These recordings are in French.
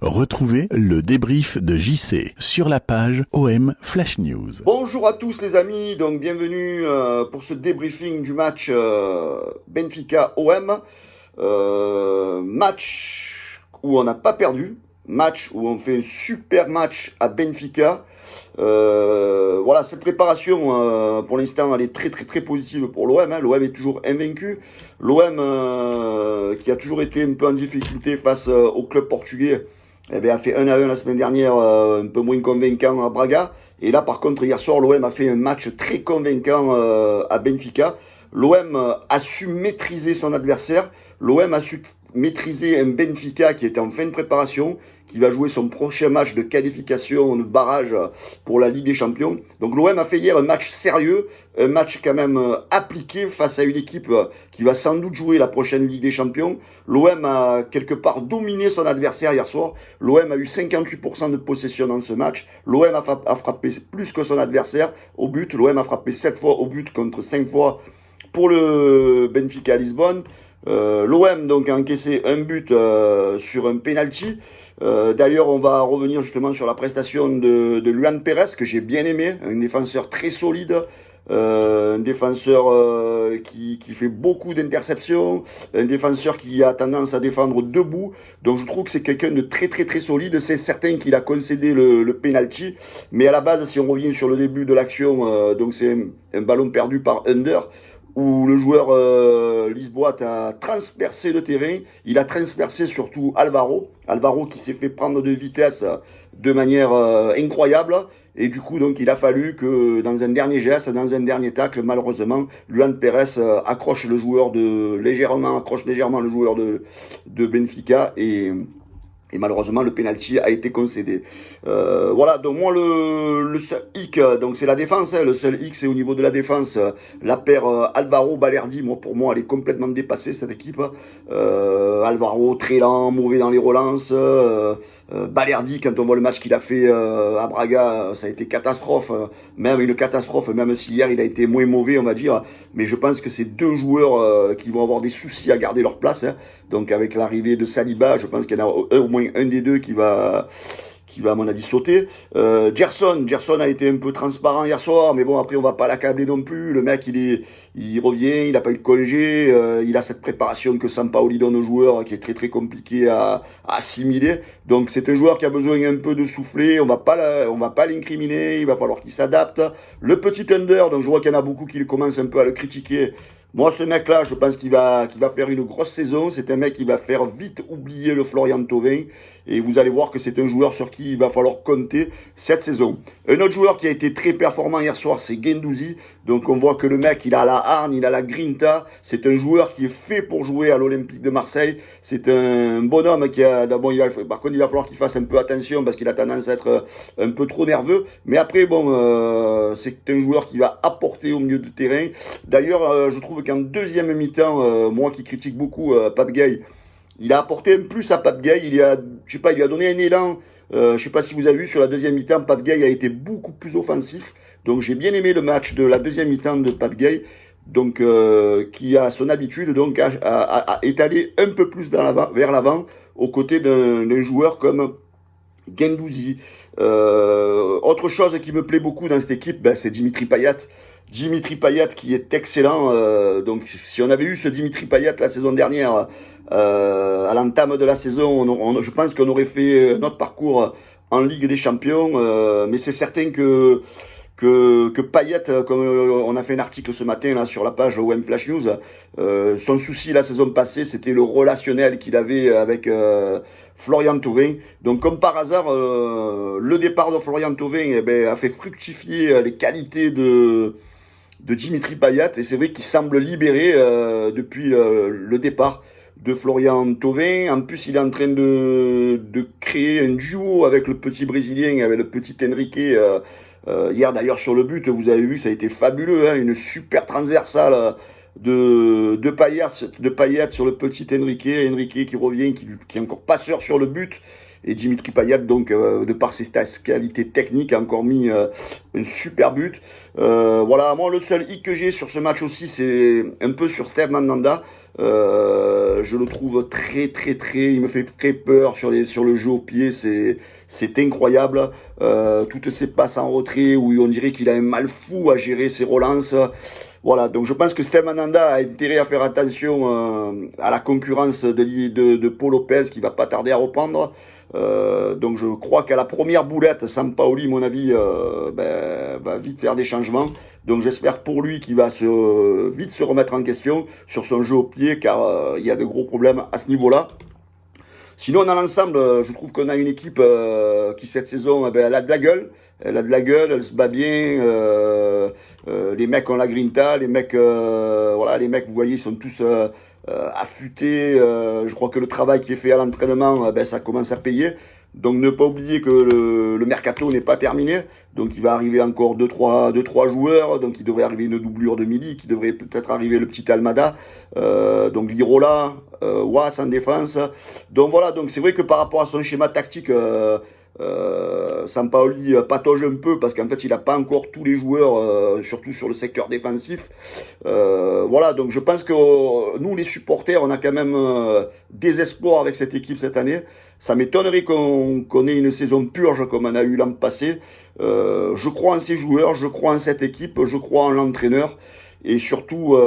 Retrouvez le débrief de JC sur la page OM Flash News. Bonjour à tous les amis, donc bienvenue pour ce débriefing du match Benfica-OM. Match où on n'a pas perdu, match où on fait un super match à Benfica. Voilà, cette préparation pour l'instant elle est très positive pour l'OM. L'OM est toujours invaincu. L'OM qui a toujours été un peu en difficulté face au club portugais. Eh bien, a fait 1-1 la semaine dernière, un peu moins convaincant à Braga. Et là, par contre, hier soir, l'OM a fait un match très convaincant à Benfica. L'OM a su maîtriser son adversaire. L'OM a su maîtriser un Benfica qui était en fin de préparation, qui va jouer son prochain match de qualification, de barrage pour la Ligue des Champions. Donc l'OM a fait hier un match sérieux, un match quand même appliqué face à une équipe qui va sans doute jouer la prochaine Ligue des Champions. L'OM a quelque part dominé son adversaire hier soir. L'OM a eu 58% de possession dans ce match. L'OM a frappé plus que son adversaire au but. L'OM a frappé 7 fois au but contre 5 fois pour le Benfica à Lisbonne. L'OM donc a encaissé un but sur un penalty. D'ailleurs, on va revenir justement sur la prestation de Luan Pérez, que j'ai bien aimé, un défenseur très solide, un défenseur qui fait beaucoup d'interceptions, un défenseur qui a tendance à défendre debout. Donc je trouve que c'est quelqu'un de très solide. C'est certain qu'il a concédé le penalty, mais à la base, si on revient sur le début de l'action, donc c'est un ballon perdu par Under, où le joueur Lisboa a transpercé le terrain. Il a transpercé surtout Alvaro qui s'est fait prendre de vitesse de manière incroyable. Et du coup, donc, il a fallu que dans un dernier geste, dans un dernier tacle, malheureusement, Luan Pérez accroche légèrement le joueur de Benfica et malheureusement, le penalty a été concédé. Voilà, donc moi, le seul hic, donc c'est la défense. Le seul hic, c'est au niveau de la défense. La paire Alvaro-Balerdi, pour moi, elle est complètement dépassée, cette équipe. Alvaro, très lent, mauvais dans les relances. Balerdi, quand on voit le match qu'il a fait à Braga, ça a été catastrophe. Même une catastrophe, même si hier, il a été moins mauvais, on va dire. Mais je pense que c'est deux joueurs qui vont avoir des soucis à garder leur place. Donc avec l'arrivée de Saliba, je pense qu'il y en a au moins un des deux qui va à mon avis sauter. Gerson a été un peu transparent hier soir, mais bon, après on va pas l'accabler non plus. Le mec il revient, il n'a pas eu de congé, il a cette préparation que Sampaoli donne aux joueurs qui est très compliqué à assimiler. Donc c'est un joueur qui a besoin un peu de souffler. On va pas l'incriminer, il va falloir qu'il s'adapte. Le petit Under, donc je vois qu'il y en a beaucoup qui commencent un peu à le critiquer. Moi, ce mec-là, je pense qu'il va faire une grosse saison. C'est un mec qui va faire vite oublier le Florian Thauvin. Et vous allez voir que c'est un joueur sur qui il va falloir compter cette saison. Un autre joueur qui a été très performant hier soir, c'est Guendouzi. Donc on voit que le mec, il a la hargne, il a la grinta. C'est un joueur qui est fait pour jouer à l'Olympique de Marseille. C'est un bonhomme qui a... Bon, par contre, il va falloir qu'il fasse un peu attention parce qu'il a tendance à être un peu trop nerveux. Mais après, bon, c'est un joueur qui va apporter au milieu de terrain. D'ailleurs, je trouve qu'en deuxième mi-temps, moi qui critique beaucoup Pape Gueye, il a apporté un plus à Pape Gueye. Il lui a donné un élan. Je sais pas si vous avez vu sur la deuxième mi-temps, Pape Gueye a été beaucoup plus offensif. Donc j'ai bien aimé le match de la deuxième mi-temps de Pape Gueye, donc qui a son habitude donc à étaler un peu plus vers l'avant, aux côtés d'un joueur comme Guendouzi. Autre chose qui me plaît beaucoup dans cette équipe, c'est Dimitri Payet. Dimitri Payet qui est excellent. Donc si on avait eu ce Dimitri Payet la saison dernière, à l'entame de la saison, je pense qu'on aurait fait notre parcours en Ligue des Champions. Mais c'est certain que Payet, comme on a fait un article ce matin là sur la page OM Flash News, son souci la saison passée, c'était le relationnel qu'il avait avec Florian Thauvin. Donc comme par hasard, le départ de Florian Thauvin a fait fructifier les qualités de Dimitri Payet, et c'est vrai qu'il semble libéré depuis le départ de Florian Thauvin. En plus, il est en train de créer un duo avec le petit Brésilien, avec le petit Henrique. Hier d'ailleurs sur le but, vous avez vu, ça a été fabuleux, une super transversale de Payet sur le petit Henrique qui revient, qui est encore passeur sur le but. Et Dimitri Payet, donc, de par ses qualités techniques, a encore mis un super but. Voilà, moi, le seul hic que j'ai sur ce match aussi, c'est un peu sur Steve Mandanda. Je le trouve il me fait très peur sur le jeu au pied, c'est incroyable. Toutes ces passes en retrait où on dirait qu'il a un mal fou à gérer ses relances. Voilà, donc je pense que Steve Mandanda a intérêt à faire attention à la concurrence de Paul Lopez qui va pas tarder à reprendre. Donc je crois qu'à la première boulette, Sampaoli, à mon avis, va vite faire des changements. Donc j'espère pour lui qu'il va vite se remettre en question sur son jeu au pied, car il y a de gros problèmes à ce niveau-là. Sinon, dans l'ensemble, je trouve qu'on a une équipe qui cette saison, elle a de la gueule. Elle a de la gueule, elle se bat bien. Les mecs ont la grinta, les mecs, les mecs, vous voyez, ils sont tous affûtés. Je crois que le travail qui est fait à l'entraînement, ça commence à payer. Donc ne pas oublier que le mercato n'est pas terminé. Donc il va arriver encore 2-3 joueurs. Donc il devrait arriver une doublure de Milik, il devrait peut-être arriver le petit Almada. Donc Lirola, Was en défense. Donc voilà, donc c'est vrai que par rapport à son schéma tactique, Sampaoli patauge un peu parce qu'en fait il n'a pas encore tous les joueurs, surtout sur le secteur défensif. Voilà, donc je pense que nous les supporters, on a quand même des espoirs avec cette équipe cette année. Ça m'étonnerait qu'on ait une saison purge comme on a eu l'an passé. Je crois en ces joueurs, je crois en cette équipe, je crois en l'entraîneur. Et surtout,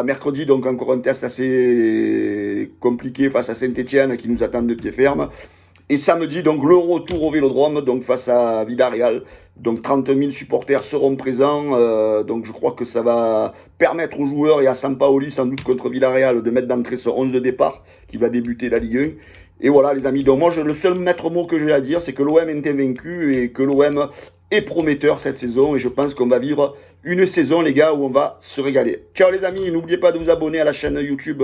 mercredi, donc encore un test assez compliqué face à Saint-Etienne qui nous attend de pied ferme. Et samedi, donc le retour au Vélodrome, donc face à Villarreal. Donc 30 000 supporters seront présents. Donc je crois que ça va permettre aux joueurs et à Sampaoli, sans doute contre Villarreal, de mettre d'entrée ce 11 de départ qui va débuter la Ligue 1. Et voilà les amis, donc moi le seul maître mot que j'ai à dire, c'est que l'OM est invaincu et que l'OM est prometteur cette saison. Et je pense qu'on va vivre une saison les gars où on va se régaler. Ciao les amis, n'oubliez pas de vous abonner à la chaîne YouTube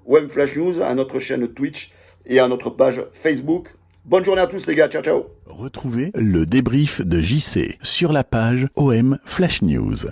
OM Flash News, à notre chaîne Twitch et à notre page Facebook. Bonne journée à tous les gars, ciao ciao. Retrouvez le débrief de JC sur la page OM Flash News.